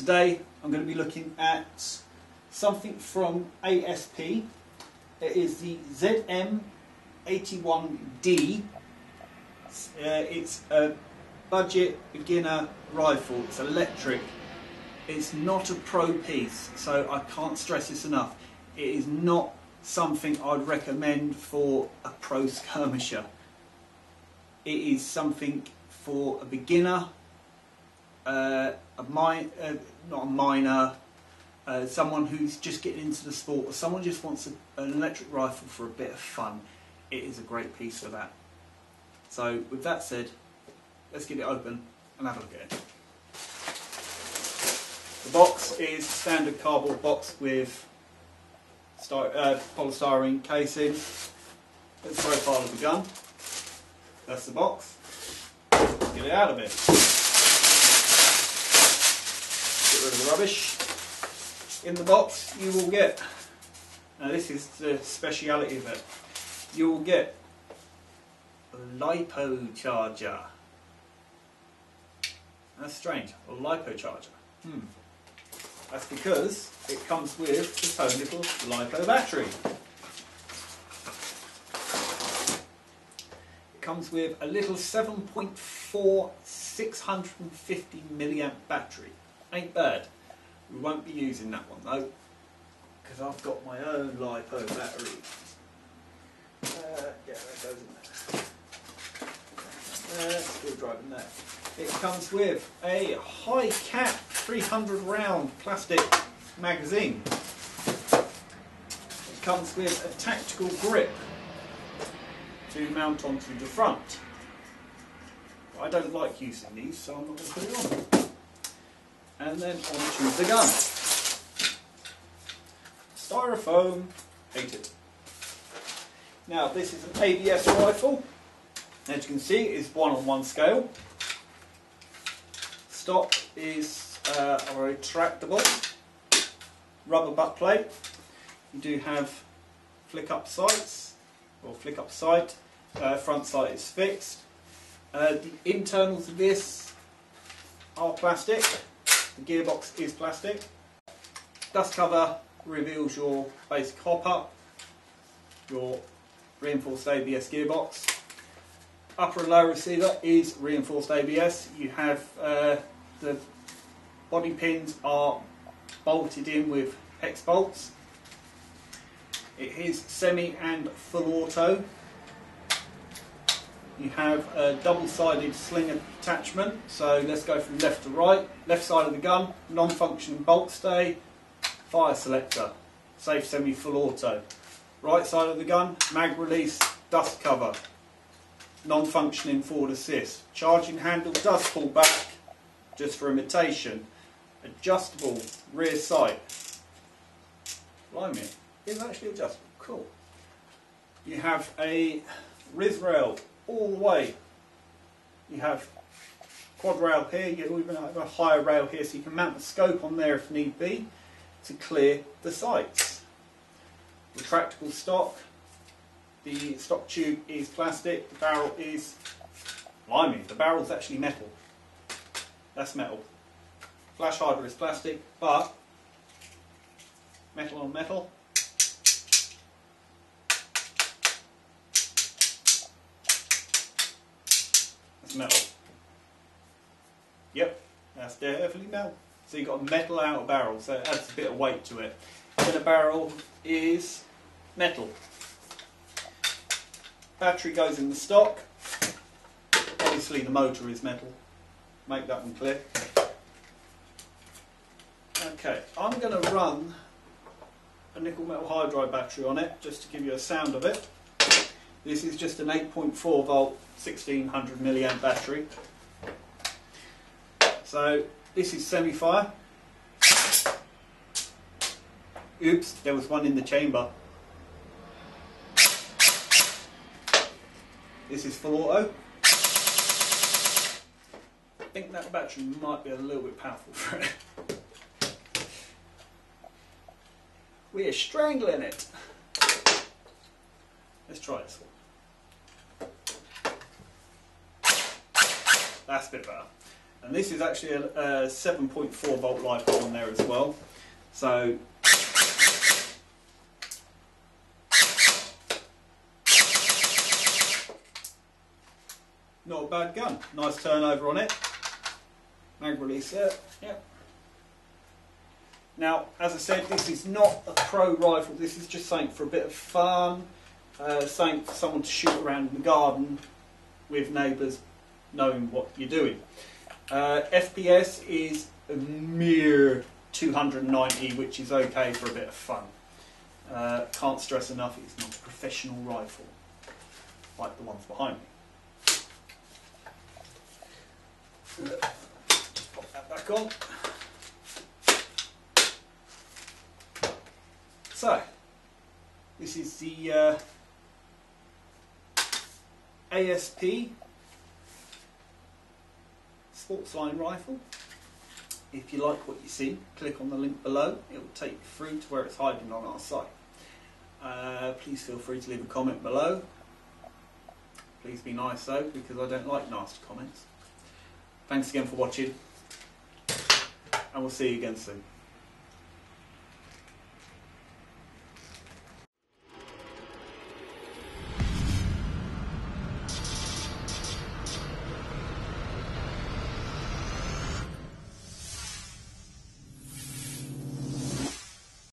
Today I'm going to be looking at something from ASP. It is the ZM81D. It's a budget beginner rifle. It's electric. It's not a pro piece, so I can't stress this enough. It is not something I'd recommend for a pro skirmisher. It is something for a beginner, not a minor, someone who's just getting into the sport, or someone just wants an electric rifle for a bit of fun. It is a great piece for that. So with that said, let's get it open and have a look at it. The box is standard cardboard box with polystyrene casing. Let's profile of the gun. That's the box. Get it out of it. Get rid of the rubbish. In the box you will get, now this is the speciality of it, you will get a LiPo charger. That's strange, a LiPo charger. That's because it comes with its own little LiPo battery. It comes with a little 7.4 650 milliamp battery. Ain't bad. We won't be using that one though, because I've got my own LiPo battery. Yeah, that goes in there. Still driving there. It comes with a high cap 300 round plastic magazine. It comes with a tactical grip to mount onto the front. I don't like using these, so I'm not going to put it on. And then onto the gun. Styrofoam, hate it. Now this is an APS rifle. As you can see, it's 1:1 scale. Stock is a retractable rubber butt plate. You do have flick up sights, or flick up sight. Front sight is fixed. The internals of this are plastic. The gearbox is plastic. Dust cover reveals your basic hopper, your reinforced ABS gearbox. Upper and lower receiver is reinforced ABS. You have the body pins are bolted in with hex bolts. It is semi and full auto. You have a double-sided sling attachment, so let's go from left to right. Left side of the gun, non-functioning bolt stay, fire selector, safe semi full auto. Right side of the gun, mag release, dust cover, non-functioning forward assist. Charging handle does pull back, just for imitation. Adjustable rear sight. Blimey, it's actually adjustable, cool. You have a RIS rail all the way. You have quad rail here, you even have a higher rail here, so you can mount the scope on there if need be to clear the sights. Retractable stock. The stock tube is plastic, the barrel is, blimey, the barrel is actually metal. That's metal. Flash hider is plastic, but metal on metal. That's metal. Yep, that's definitely metal. So you've got a metal outer barrel, so it adds a bit of weight to it. Then the barrel is metal. Battery goes in the stock. Obviously the motor is metal. Make that one clear. Okay, I'm going to run a nickel metal hydride battery on it just to give you a sound of it. This is just an 8.4 volt 1600 milliamp battery. So this is semi-fire. Oops, there was one in the chamber. This is full auto. I think that battery might be a little bit powerful for it. We're strangling it. Let's try this one. That's a bit better. And this is actually a 7.4 volt live pole on there as well. So not a bad gun. Nice turnover on it. Mag release there. Yep. Now, as I said, this is not a pro rifle. This is just something for a bit of fun. Something for someone to shoot around in the garden with neighbours knowing what you're doing. FPS is a mere 290, which is okay for a bit of fun. Can't stress enough, it's not a professional rifle like the ones behind me. Just pop that back on. So, this is the ASP Sportsline rifle. If you like what you see, click on the link below. It will take you through to where it's hiding on our site. Please feel free to leave a comment below. Please be nice though, because I don't like nasty comments. Thanks again for watching, and we'll see you again soon.